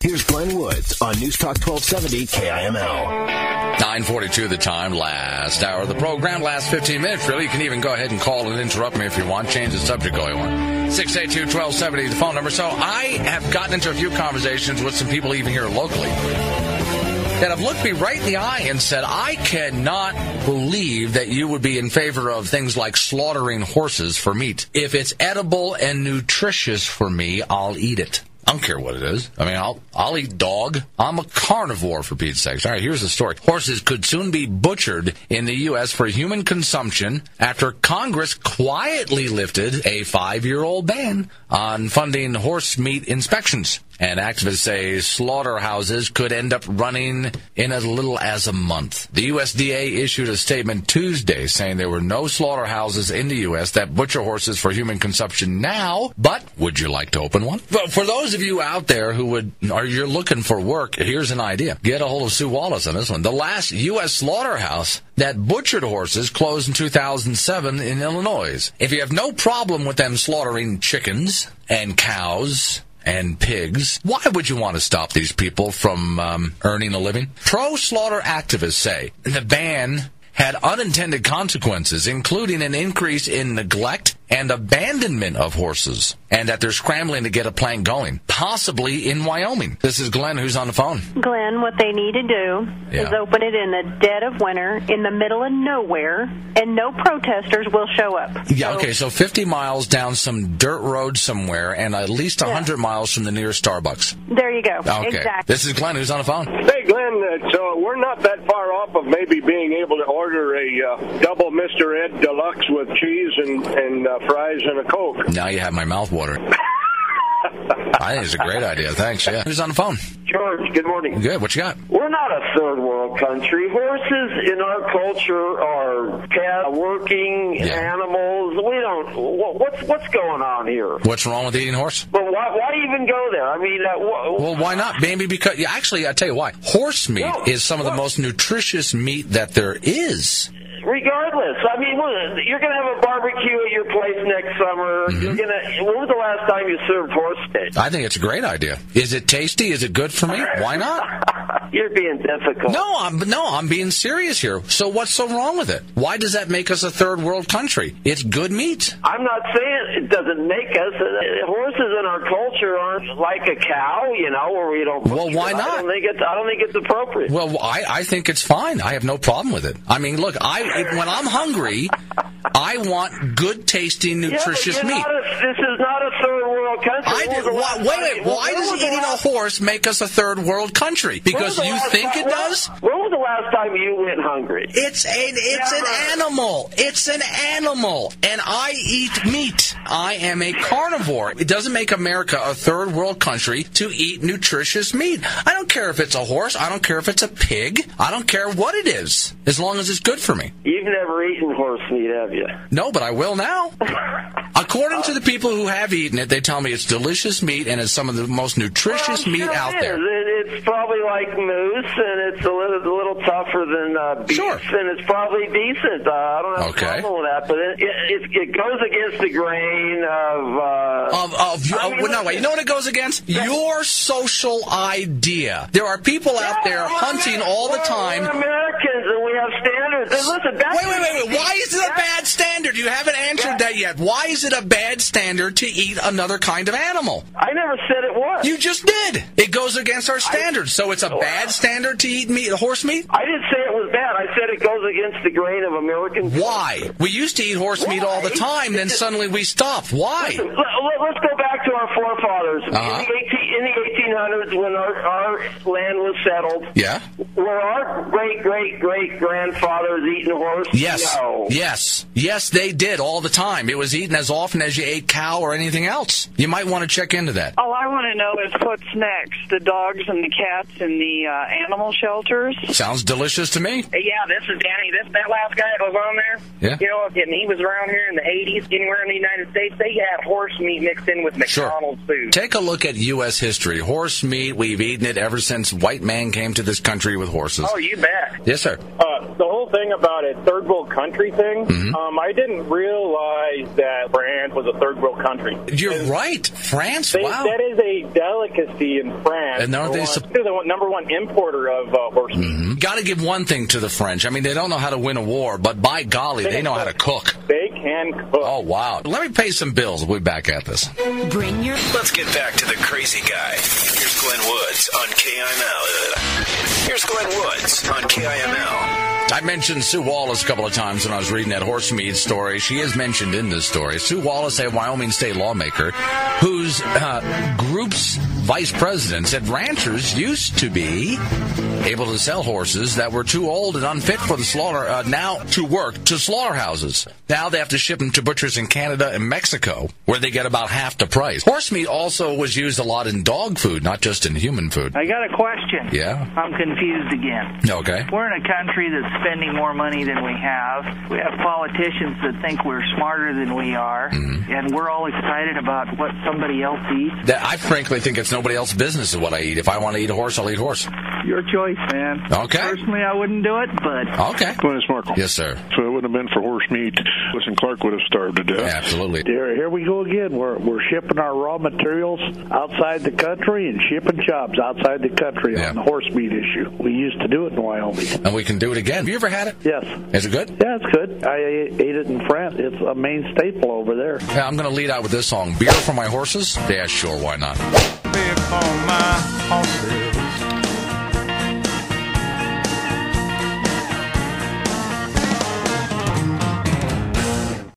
Here's Glenn Woods on News Talk 1270 KIML. 9:42 the time, last hour of the program, last 15 minutes. Really, you can even go ahead and call and interrupt me if you want. Change the subject all you want. 682-1270 the phone number. So I have gotten into a few conversations with some people even here locally that have looked me right in the eye and said, I cannot believe that you would be in favor of things like slaughtering horses for meat. If it's edible and nutritious for me, I'll eat it. I don't care what it is. I mean, I'll eat dog. I'm a carnivore, for Pete's sakes. All right, here's the story. Horses could soon be butchered in the U.S. for human consumption after Congress quietly lifted a 5-year-old ban on funding horse meat inspections. And activists say slaughterhouses could end up running in as little as a month. The USDA issued a statement Tuesday saying there were no slaughterhouses in the U.S. that butcher horses for human consumption now, but would you like to open one? Well, for those of you out there who you're looking for work, here's an idea. Get a hold of Sue Wallace on this one. The last U.S. slaughterhouse that butchered horses closed in 2007 in Illinois. If you have no problem with them slaughtering chickens and cows and pigs, why would you want to stop these people from earning a living? Pro-slaughter activists say the ban had unintended consequences, including an increase in neglect and abandonment of horses, and that they're scrambling to get a plant going, possibly in Wyoming. This is Glenn, who's on the phone. Glenn, what they need to do is open it in the dead of winter, in the middle of nowhere, and no protesters will show up. Yeah, okay, so 50 miles down some dirt road somewhere, and at least 100 miles from the nearest Starbucks. There you go. Okay. Exactly. This is Glenn, who's on the phone. Hey, Glenn, so we're not that far off of maybe being able to order a double Mr. Ed Deluxe with cheese and fries and a Coke. Now you have my mouth watering. I think it's a great idea. Thanks. Yeah. Who's on the phone? George, good morning. Good. What you got? We're not a third world country. Horses in our culture are working animals. We don't. What's going on here? What's wrong with eating horse? Well, why even go there? I mean, well, why not? Maybe because actually, I tell you why. Horse meat is some of the most nutritious meat that there is. Regardless, I mean, you're going to have a barbecue at your place next summer. Mm-hmm. When was the last time you served horse steak? I think it's a great idea. Is it tasty? Is it good for me? Why not? You're being difficult. No, I'm being serious here. So what's so wrong with it? Why does that make us a third world country? It's good meat. I'm not saying it doesn't make us. Horses in our culture aren't like a cow, where we don't. Well, why not? I don't think it's appropriate. Well, I think it's fine. I have no problem with it. I mean, look, when I'm hungry, I want good tasting, nutritious meat. This is not a third world country. Wait. Why does eating a horse make us a third world country? Because you think it does? When was the last time you went hungry? It's an animal. It's an animal. And I eat meat. I am a carnivore. It doesn't make America a third world country to eat nutritious meat. I don't care if it's a horse. I don't care if it's a pig. I don't care what it is, as long as it's good for me. You've never eaten horse meat, have you? No, but I will now. According to the people who have eaten it, they tell me it's delicious meat and it's some of the most nutritious meat out there. It's probably like moose, and it's a little tougher than beef, and it's probably decent. I don't have a problem with that, but it goes against the grain of... you know what it goes against? Your social idea. There are people out there hunting all the time. We're Americans, and we have standards. And listen, wait. Why is it a bad standard? You haven't answered that yet. Why is it a bad standard to eat another kind of animal? I never said it was. You just did. It goes against our standards. So it's a bad standard to eat horse meat? I didn't say it was bad. I said it goes against the grain of American... Why? We used to eat horse meat all the time, then suddenly we stopped. Why? Listen, let's go back to our forefathers. In the 1800s, when our land was settled, were our great-great-great-grandfathers eating horse? Yes. No. Yes, they did all the time. It was eaten as often as you ate cow or anything else. You might want to check into that. All I want to know is what's next. The dogs and the cats in the animal shelters? Sounds delicious to me. Yeah, this is Danny. That last guy that was on there, and he was around here in the 80s, anywhere in the United States, they had horse meat mixed in with McDonald's food. Take a look at U.S. history. Horse meat, we've eaten it ever since white man came to this country with horses. Oh, you bet. Yes, sir. The whole whole thing about a third world country thing, I didn't realize that France was a third world country. You're right. France? Wow. That is a delicacy in France. And they're the number one importer of horse meat. Got to give one thing to the French. I mean, they don't know how to win a war, but by golly, they know how to cook. They can cook. Oh, wow. Let me pay some bills. We'll be back at this. Let's get back to the crazy guy. Here's Glenn Woods on KIML. Here's Glenn Woods on KIML. I mentioned Sue Wallace a couple of times when I was reading that horse meat story. She is mentioned in this story. Sue Wallace, a Wyoming state lawmaker, whose group's vice president said ranchers used to be able to sell horses that were too old and unfit for the slaughter, now to work to slaughterhouses. Now they have to ship them to butchers in Canada and Mexico, where they get about half the price. Horse meat also was used a lot in dog food, not just in human food. I got a question. Yeah? I'm confused again. Okay. We're in a country that's spending more money than we have. We have politicians that think we're smarter than we are, and we're all excited about what somebody else eats. I frankly think it's nobody else's business is what I eat. If I want to eat a horse, I'll eat horse. Your choice, man. Okay. Personally, I wouldn't do it, but... Okay. Glenn, it's Markle. Yes, sir. So it wouldn't have been for horse meat, listen, Clark would have starved to death. Yeah, absolutely. Here we go again. We're shipping our raw materials outside the country and shipping jobs outside the country on the horse meat issue. We used to do it in Wyoming. And we can do it again. Have you ever had it? Yes. Is it good? Yeah, it's good. I ate it in France. It's a main staple over there. Yeah, I'm going to lead out with this song. Beer for my horses? Yeah, sure, why not? Beer for my horses.